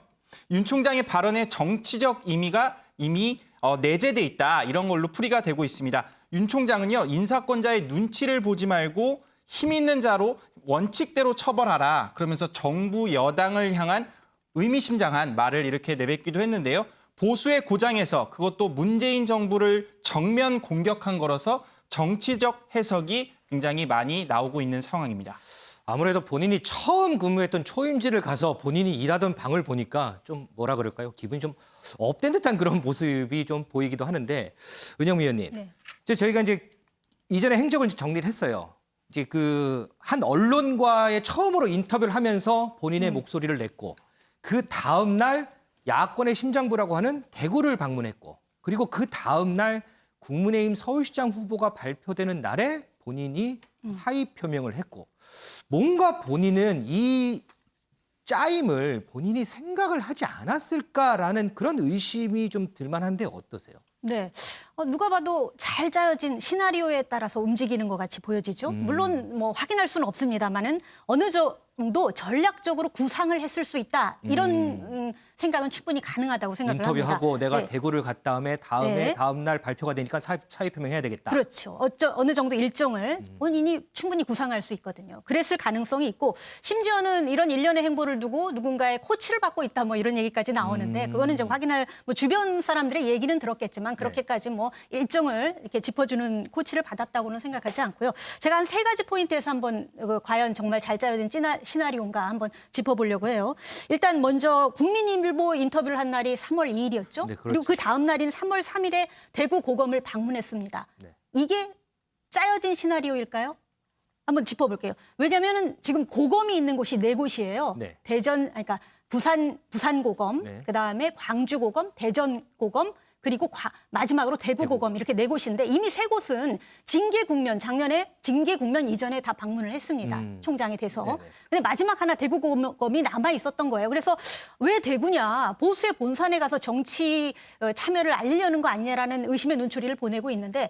윤 총장의 발언에 정치적 의미가 이미 내재돼 있다. 이런 걸로 풀이가 되고 있습니다. 윤 총장은요. 인사권자의 눈치를 보지 말고 힘 있는 자로 원칙대로 처벌하라. 그러면서 정부 여당을 향한 의미심장한 말을 이렇게 내뱉기도 했는데요. 보수의 고장에서 그것도 문재인 정부를 정면 공격한 거라서 정치적 해석이 굉장히 많이 나오고 있는 상황입니다. 아무래도 본인이 처음 근무했던 초임지를 가서 본인이 일하던 방을 보니까 좀 뭐라 그럴까요? 기분이 좀 업된 듯한 그런 모습이 좀 보이기도 하는데 은영미 의원님, 네. 이제 저희가 이제 이전에 행적을 정리를 했어요. 이제 그 한 언론과의 처음으로 인터뷰를 하면서 본인의 목소리를 냈고 그 다음 날 야권의 심장부라고 하는 대구를 방문했고 그리고 그 다음 날 국민의힘 서울시장 후보가 발표되는 날에 본인이 사의 표명을 했고 뭔가 본인은 이 짜임을 본인이 생각을 하지 않았을까라는 그런 의심이 좀 들만한데 어떠세요? 네. 누가 봐도 잘 짜여진 시나리오에 따라서 움직이는 것 같이 보여지죠. 물론 뭐 확인할 수는 없습니다만은 어느 정도 전략적으로 구상을 했을 수 있다. 이런 생각은 충분히 가능하다고 생각을 인터뷰하고 합니다. 내가 네. 대구를 갔다 다음 날 발표가 되니까 사의 표명해야 되겠다. 그렇죠. 어느 정도 일정을 본인이 충분히 구상할 수 있거든요. 그랬을 가능성이 있고 심지어는 이런 일련의 행보를 두고 누군가의 코치를 받고 있다 뭐 이런 얘기까지 나오는데 그거는 이제 확인할 뭐 주변 사람들의 얘기는 들었겠지만 그렇게까지 뭐 일정을 이렇게 짚어주는 코치를 받았다고는 생각하지 않고요. 제가 한 3가지 포인트에서 한번 과연 정말 잘 짜여진 시나리오인가 한번 짚어보려고 해요. 일단 먼저 국민일보 인터뷰를 한 날이 3월 2일이었죠. 네, 그렇죠. 그리고 그 다음 날인 3월 3일에 대구 고검을 방문했습니다. 네. 이게 짜여진 시나리오일까요? 한번 짚어볼게요. 왜냐하면 지금 고검이 있는 곳이 4곳이에요. 네. 그러니까 부산고검, 네. 그다음에 광주고검, 대전고검, 그리고 마지막으로 대구고검 이렇게 4곳인데 이미 3곳은 징계 국면, 작년에 징계 국면 이전에 다 방문을 했습니다. 총장이 돼서. 네네. 근데 마지막 하나 대구고검이 남아 있었던 거예요. 그래서 왜 대구냐, 보수의 본산에 가서 정치 참여를 알리려는 거 아니냐라는 의심의 눈초리를 보내고 있는데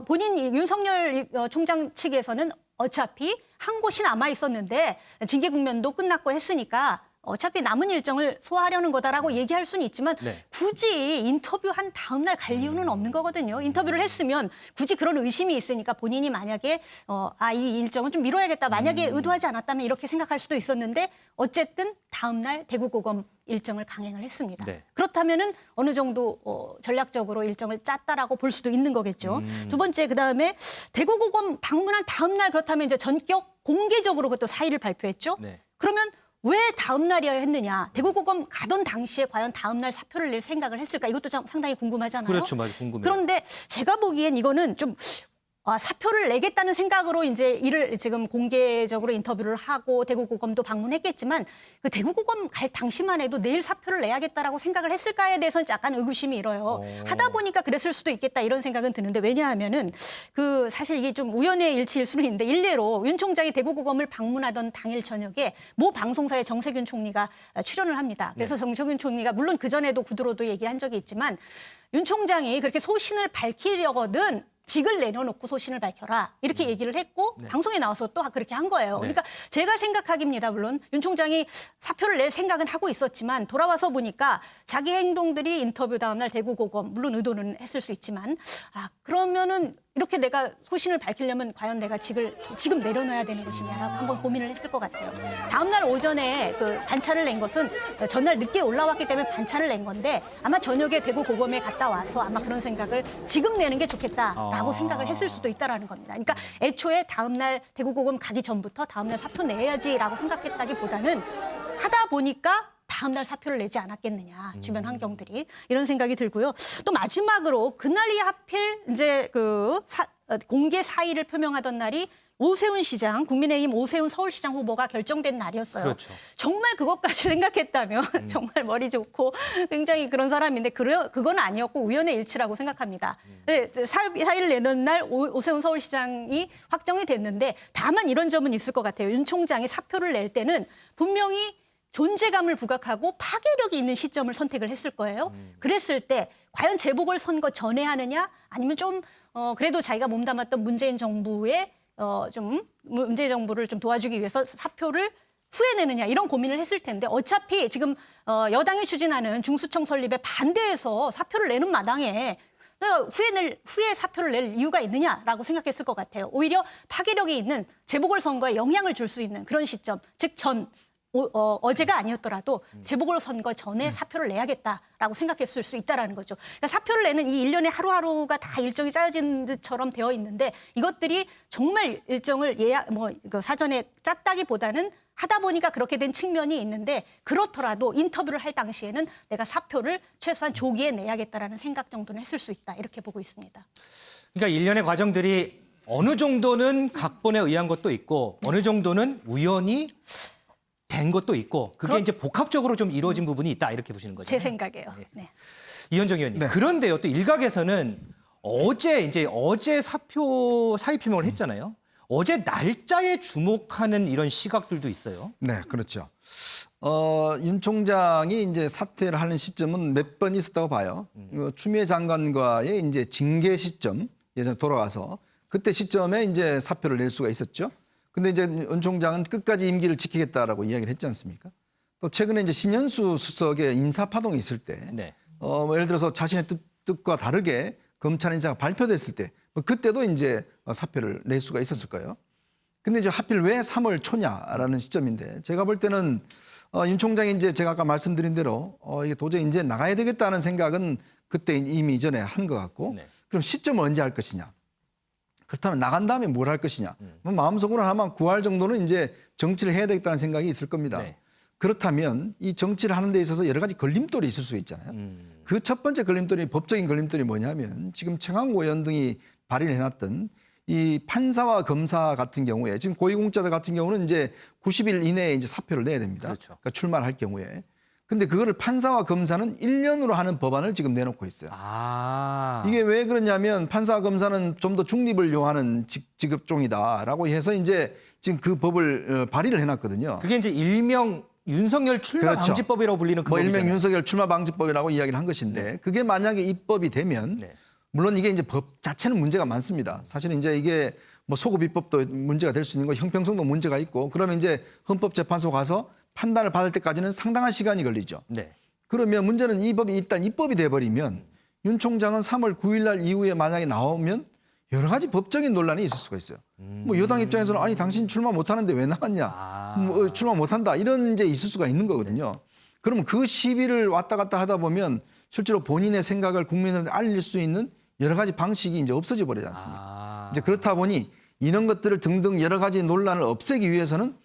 본인 윤석열 총장 측에서는 어차피 한 곳이 남아 있었는데 징계 국면도 끝났고 했으니까 어차피 남은 일정을 소화하려는 거다라고 얘기할 수는 있지만 네. 굳이 인터뷰한 다음 날 갈 이유는 없는 거거든요. 인터뷰를 했으면 굳이 그런 의심이 있으니까 본인이 만약에 이 일정은 좀 미뤄야겠다. 만약에 의도하지 않았다면 이렇게 생각할 수도 있었는데 어쨌든 다음 날 대구고검 일정을 강행을 했습니다. 네. 그렇다면은 어느 정도 전략적으로 일정을 짰다라고 볼 수도 있는 거겠죠. 두 번째, 그다음에 대구고검 방문한 다음 날 그렇다면 이제 전격 공개적으로 그것도 사의를 발표했죠. 네. 그러면 왜 다음 날이어야 했느냐? 대구고검 가던 당시에 과연 다음 날 사표를 낼 생각을 했을까? 이것도 상당히 궁금하잖아요. 그렇죠, 맞아요. 궁금해요. 그런데 제가 보기엔 이거는 좀 사표를 내겠다는 생각으로 이제 이를 지금 공개적으로 인터뷰를 하고 대구고검도 방문했겠지만 그 대구고검 갈 당시만 해도 내일 사표를 내야겠다라고 생각을 했을까에 대해서는 약간 의구심이 일어요. 하다 보니까 그랬을 수도 있겠다 이런 생각은 드는데 왜냐하면은 사실 이게 좀 우연의 일치일 수는 있는데 일례로 윤 총장이 대구고검을 방문하던 당일 저녁에 모 방송사에 정세균 총리가 출연을 합니다. 그래서 정세균 총리가 물론 그전에도 구두로도 얘기를 한 적이 있지만 윤 총장이 그렇게 소신을 밝히려거든 직을 내려놓고 소신을 밝혀라 이렇게 얘기를 했고 방송에 나와서 또 그렇게 한 거예요. 그러니까 제가 생각하기입니다. 물론 윤 총장이 사표를 낼 생각은 하고 있었지만 돌아와서 보니까 자기 행동들이 인터뷰 다음 날 대구고검 물론 의도는 했을 수 있지만 그러면은 이렇게 내가 소신을 밝히려면 과연 내가 지금 내려놔야 되는 것이냐라고 한번 고민을 했을 것 같아요. 다음 날 오전에 그 반찬을 낸 것은 전날 늦게 올라왔기 때문에 반찬을 낸 건데 아마 저녁에 대구고검에 갔다 와서 아마 그런 생각을 지금 내는 게 좋겠다라고 생각을 했을 수도 있다라는 겁니다. 그러니까 애초에 다음 날 대구고검 가기 전부터 다음 날 사표 내야지라고 생각했다기보다는 하다 보니까 다음 날 사표를 내지 않았겠느냐 주변 환경들이 이런 생각이 들고요. 또 마지막으로 그날이 하필 이제 공개 사의를 표명하던 날이 오세훈 시장, 국민의힘 오세훈 서울시장 후보가 결정된 날이었어요. 그렇죠. 정말 그것까지 생각했다면 정말 머리 좋고 굉장히 그런 사람인데 그건 아니었고 우연의 일치라고 생각합니다. 사의를 내는 날 오세훈 서울시장이 확정이 됐는데 다만 이런 점은 있을 것 같아요. 윤 총장이 사표를 낼 때는 분명히 존재감을 부각하고 파괴력이 있는 시점을 선택을 했을 거예요. 그랬을 때 과연 재보궐선거 전에 하느냐 아니면 좀 그래도 자기가 몸담았던 문재인 정부의 문재인 정부를 좀 도와주기 위해서 사표를 후에 내느냐 이런 고민을 했을 텐데 어차피 지금 여당이 추진하는 중수청 설립에 반대해서 사표를 내는 마당에 후에 사표를 낼 이유가 있느냐라고 생각했을 것 같아요. 오히려 파괴력이 있는 재보궐선거에 영향을 줄 수 있는 그런 시점, 즉 어제가 아니었더라도 재보궐선거 전에 사표를 내야겠다라고 생각했을 수 있다라는 거죠. 그러니까 사표를 내는 이 일련의 하루하루가 다 일정이 짜여진 듯처럼 되어 있는데 이것들이 정말 일정을 사전에 짰다기보다는 하다 보니까 그렇게 된 측면이 있는데 그렇더라도 인터뷰를 할 당시에는 내가 사표를 최소한 조기에 내야겠다라는 생각 정도는 했을 수 있다 이렇게 보고 있습니다. 그러니까 일련의 과정들이 어느 정도는 각본에 의한 것도 있고 어느 정도는 우연히 된 것도 있고 그게 이제 복합적으로 좀 이루어진 부분이 있다 이렇게 보시는 거죠. 제 생각이에요. 네. 이현정 의원님. 그런데요, 또 일각에서는 어제 사의 표명을 했잖아요. 어제 날짜에 주목하는 이런 시각들도 있어요. 네, 그렇죠. 윤 총장이 이제 사퇴를 하는 시점은 몇 번 있었다고 봐요. 추미애 장관과의 이제 징계 시점 예전에 돌아가서 그때 시점에 이제 사표를 낼 수가 있었죠. 근데 이제 윤 총장은 끝까지 임기를 지키겠다라고 이야기를 했지 않습니까? 또 최근에 이제 신현수 수석의 인사 파동이 있을 때, 예를 들어서 자신의 뜻과 다르게 검찰 인사가 발표됐을 때, 그때도 이제 사표를 낼 수가 있었을 거예요. 근데 이제 하필 왜 3월 초냐라는 시점인데, 제가 볼 때는 윤 총장이 이제 제가 아까 말씀드린 대로 이게 도저히 이제 나가야 되겠다는 생각은 그때 이미 이전에 한 것 같고, 그럼 시점을 언제 할 것이냐? 그렇다면 나간 다음에 뭘 할 것이냐. 마음속으로 아마 9월 정도는 이제 정치를 해야 되겠다는 생각이 있을 겁니다. 그렇다면 이 정치를 하는 데 있어서 여러 가지 걸림돌이 있을 수 있잖아요. 그 첫 번째 걸림돌이 법적인 걸림돌이 뭐냐면 지금 청와대 의원 등이 발의해놨던 이 판사와 검사 같은 경우에 지금 고위공직자들 같은 경우는 이제 90일 이내에 이제 사표를 내야 됩니다. 그렇죠. 그러니까 출마를 할 경우에. 근데 그거를 판사와 검사는 1년으로 하는 법안을 지금 내놓고 있어요. 아. 이게 왜 그러냐면 판사와 검사는 좀 더 중립을 요하는 직업종이다라고 해서 이제 지금 그 법을 발의를 해놨거든요. 그게 이제 일명 윤석열 출마 그렇죠. 방지법이라고 불리는 그 뭐 법이잖아요. 일명 윤석열 출마 방지법이라고 이야기를 한 것인데 그게 만약에 입법이 되면 네. 물론 이게 이제 법 자체는 문제가 많습니다. 사실은 이제 이게 뭐 소급 입법도 문제가 될 수 있는 거 형평성도 문제가 있고 그러면 이제 헌법재판소 가서 판단을 받을 때까지는 상당한 시간이 걸리죠. 네. 그러면 문제는 이 법이 일단 입법이 돼버리면 윤 총장은 3월 9일 날 이후에 만약에 나오면 여러 가지 법적인 논란이 있을 수가 있어요. 뭐 여당 입장에서는 아니 당신 출마 못하는데 왜 나왔냐. 뭐 출마 못한다. 이런 이제 있을 수가 있는 거거든요. 그러면 그 시비를 왔다 갔다 하다 보면 실제로 본인의 생각을 국민한테 알릴 수 있는 여러 가지 방식이 이제 없어져 버리지 않습니까? 이제 그렇다 보니 이런 것들을 등등 여러 가지 논란을 없애기 위해서는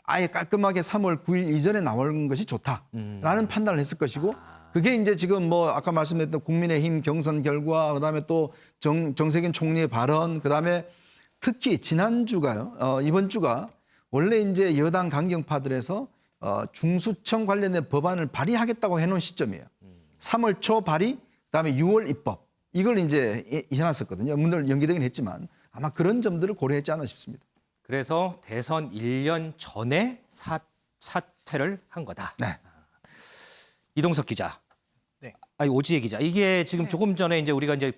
아예 깔끔하게 3월 9일 이전에 나오는 것이 좋다라는 판단을 했을 것이고 그게 이제 지금 뭐 아까 말씀드렸던 국민의힘 경선 결과 그다음에 또 정세균 총리의 발언 그다음에 특히 지난주가요. 이번 주가 원래 이제 여당 강경파들에서 중수청 관련된 법안을 발의하겠다고 해놓은 시점이에요. 3월 초 발의 그다음에 6월 입법 이걸 이제 해놨었거든요. 물론 연기되긴 했지만 아마 그런 점들을 고려했지 않나 싶습니다. 그래서 대선 1년 전에 사퇴를 한 거다. 네. 이동석 기자. 네. 아니 오지혜 기자. 이게 지금 조금 전에 이제 우리가 이제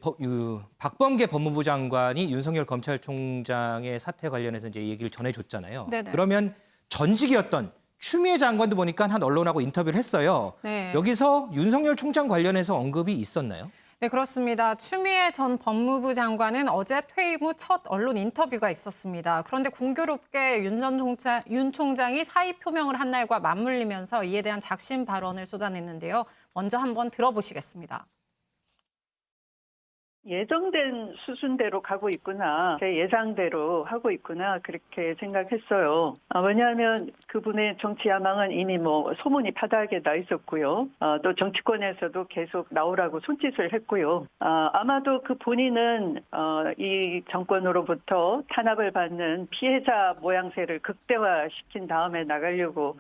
박범계 법무부 장관이 윤석열 검찰총장의 사퇴 관련해서 이제 얘기를 전해줬잖아요. 네네. 그러면 전직이었던 추미애 장관도 보니까 한 언론하고 인터뷰를 했어요. 네. 여기서 윤석열 총장 관련해서 언급이 있었나요? 네, 그렇습니다. 추미애 전 법무부 장관은 어제 퇴임 후 첫 언론 인터뷰가 있었습니다. 그런데 공교롭게 윤 총장이 사의 표명을 한 날과 맞물리면서 이에 대한 작심 발언을 쏟아냈는데요. 먼저 한번 들어보시겠습니다. 예정된 수순대로 가고 있구나, 제 예상대로 하고 있구나 그렇게 생각했어요. 왜냐하면 그분의 정치 야망은 이미 뭐 소문이 파다하게 나 있었고요. 또 정치권에서도 계속 나오라고 손짓을 했고요. 아마도 그 본인은 이 정권으로부터 탄압을 받는 피해자 모양새를 극대화시킨 다음에 나가려고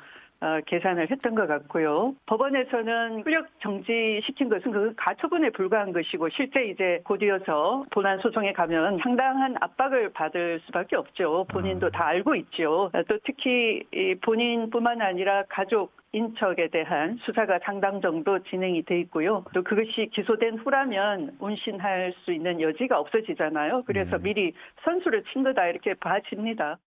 계산을 했던 것 같고요. 법원에서는 효력 정지시킨 것은 그 가처분에 불과한 것이고 실제 이제 곧이어서 본안 소송에 가면 상당한 압박을 받을 수밖에 없죠. 본인도 다 알고 있죠. 또 특히 본인뿐만 아니라 가족 인척에 대한 수사가 상당 정도 진행이 돼 있고요. 또 그것이 기소된 후라면 운신할 수 있는 여지가 없어지잖아요. 그래서 미리 선수를 친 거다 이렇게 봐집니다.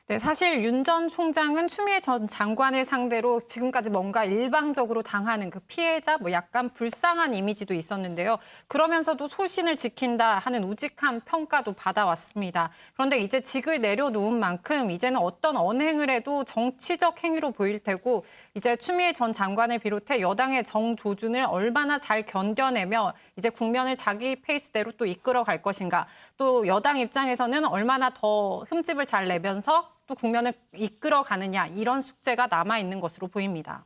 네, 사실 윤 전 총장은 추미애 전 장관을 상대로 지금까지 뭔가 일방적으로 당하는 그 피해자, 뭐 약간 불쌍한 이미지도 있었는데요. 그러면서도 소신을 지킨다 하는 우직한 평가도 받아왔습니다. 그런데 이제 직을 내려놓은 만큼 이제는 어떤 언행을 해도 정치적 행위로 보일 테고 이제 추미애 전 장관을 비롯해 여당의 정조준을 얼마나 잘 견뎌내며 이제 국면을 자기 페이스대로 또 이끌어갈 것인가. 또 여당 입장에서는 얼마나 더 흠집을 잘 내면서 또 국면을 이끌어가느냐 이런 숙제가 남아있는 것으로 보입니다.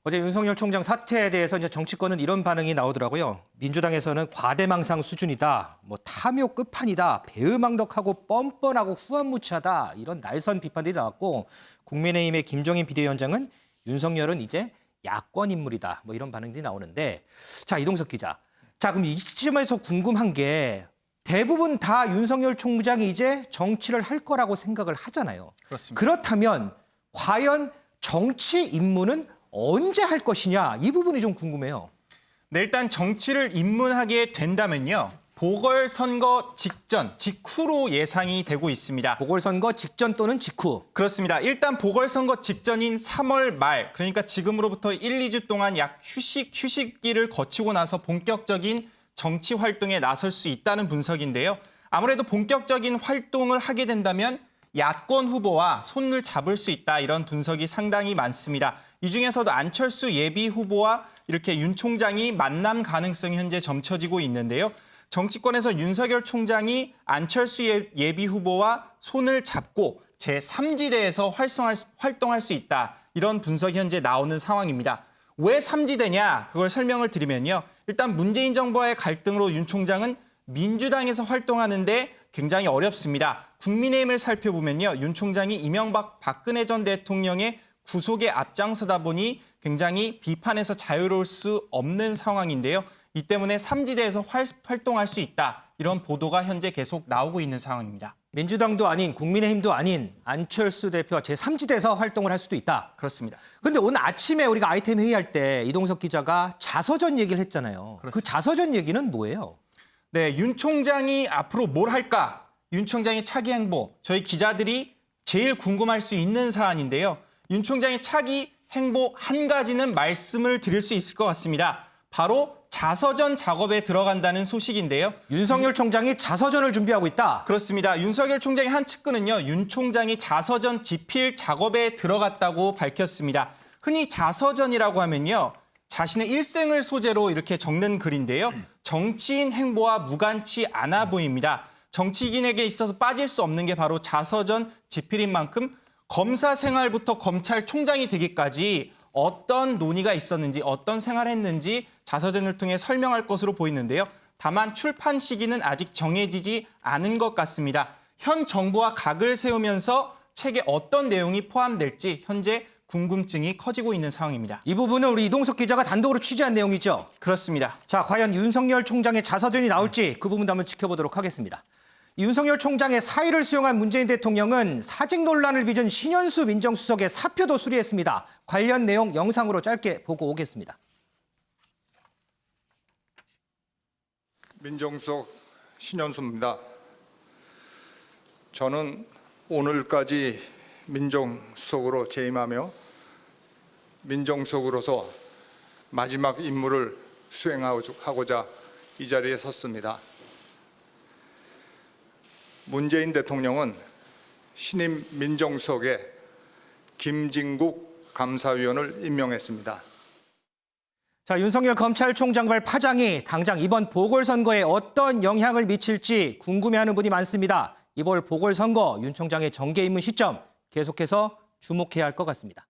어제 윤석열 총장 사퇴에 대해서 이제 정치권은 이런 반응이 나오더라고요. 민주당에서는 과대망상 수준이다, 뭐 탐욕 끝판이다, 배은망덕하고 뻔뻔하고 후안무치하다 이런 날선 비판들이 나왔고 국민의힘의 김종인 비대위원장은 윤석열은 이제 야권 인물이다 뭐 이런 반응들이 나오는데 자 이동석 기자, 자 그럼 이 시점에서 궁금한 게 대부분 다 윤석열 총장이 이제 정치를 할 거라고 생각을 하잖아요. 그렇습니다. 그렇다면 과연 정치 입문은 언제 할 것이냐 이 부분이 좀 궁금해요. 네, 일단 정치를 입문하게 된다면요. 보궐선거 직전, 직후로 예상이 되고 있습니다. 보궐선거 직전 또는 직후. 그렇습니다. 일단 보궐선거 직전인 3월 말, 그러니까 지금으로부터 1, 2주 동안 약 휴식기를 거치고 나서 본격적인 정치 활동에 나설 수 있다는 분석인데요. 아무래도 본격적인 활동을 하게 된다면 야권 후보와 손을 잡을 수 있다 이런 분석이 상당히 많습니다. 이 중에서도 안철수 예비 후보와 이렇게 윤 총장이 만남 가능성이 현재 점쳐지고 있는데요. 정치권에서 윤석열 총장이 안철수 예비 후보와 손을 잡고 제3지대에서 활동할 수 있다 이런 분석이 현재 나오는 상황입니다. 왜 3지대냐 그걸 설명을 드리면요. 일단 문재인 정부와의 갈등으로 윤 총장은 민주당에서 활동하는데 굉장히 어렵습니다. 국민의힘을 살펴보면요. 윤 총장이 이명박 박근혜 전 대통령의 구속에 앞장서다 보니 굉장히 비판에서 자유로울 수 없는 상황인데요. 이 때문에 삼지대에서 활동할 수 있다. 이런 보도가 현재 계속 나오고 있는 상황입니다. 민주당도 아닌 국민의힘도 아닌 안철수 대표가 제3지대에서 활동을 할 수도 있다. 그렇습니다. 그런데 오늘 아침에 우리가 아이템 회의할 때 이동석 기자가 자서전 얘기를 했잖아요. 그렇습니다. 그 자서전 얘기는 뭐예요? 네, 윤 총장이 앞으로 뭘 할까? 윤 총장의 차기 행보, 저희 기자들이 제일 궁금할 수 있는 사안인데요. 윤 총장의 차기 행보 한 가지는 말씀을 드릴 수 있을 것 같습니다. 바로 자서전 작업에 들어간다는 소식인데요. 윤석열 총장이 자서전을 준비하고 있다. 그렇습니다. 윤석열 총장의 한 측근은요. 윤 총장이 자서전 집필 작업에 들어갔다고 밝혔습니다. 흔히 자서전이라고 하면요. 자신의 일생을 소재로 이렇게 적는 글인데요. 정치인 행보와 무관치 않아 보입니다. 정치인에게 있어서 빠질 수 없는 게 바로 자서전 집필인 만큼 검사 생활부터 검찰총장이 되기까지 어떤 논의가 있었는지 어떤 생활을 했는지 자서전을 통해 설명할 것으로 보이는데요. 다만 출판 시기는 아직 정해지지 않은 것 같습니다. 현 정부와 각을 세우면서 책에 어떤 내용이 포함될지 현재 궁금증이 커지고 있는 상황입니다. 이 부분은 우리 이동석 기자가 단독으로 취재한 내용이죠? 그렇습니다. 자, 과연 윤석열 총장의 자서전이 나올지 그 부분도 한번 지켜보도록 하겠습니다. 윤석열 총장의 사의를 수용한 문재인 대통령은 사직 논란을 빚은 신현수 민정수석의 사표도 수리했습니다. 관련 내용 영상으로 짧게 보고 오겠습니다. 민정수석 신현수입니다. 저는 오늘까지 민정수석으로 재임하며 민정수석으로서 마지막 임무를 수행하고자 이 자리에 섰습니다. 문재인 대통령은 신임 민정수석에 김진국 감사위원을 임명했습니다. 자, 윤석열 검찰총장발 파장이 당장 이번 보궐선거에 어떤 영향을 미칠지 궁금해하는 분이 많습니다. 이번 보궐선거 윤 총장의 정계 입문 시점 계속해서 주목해야 할 것 같습니다.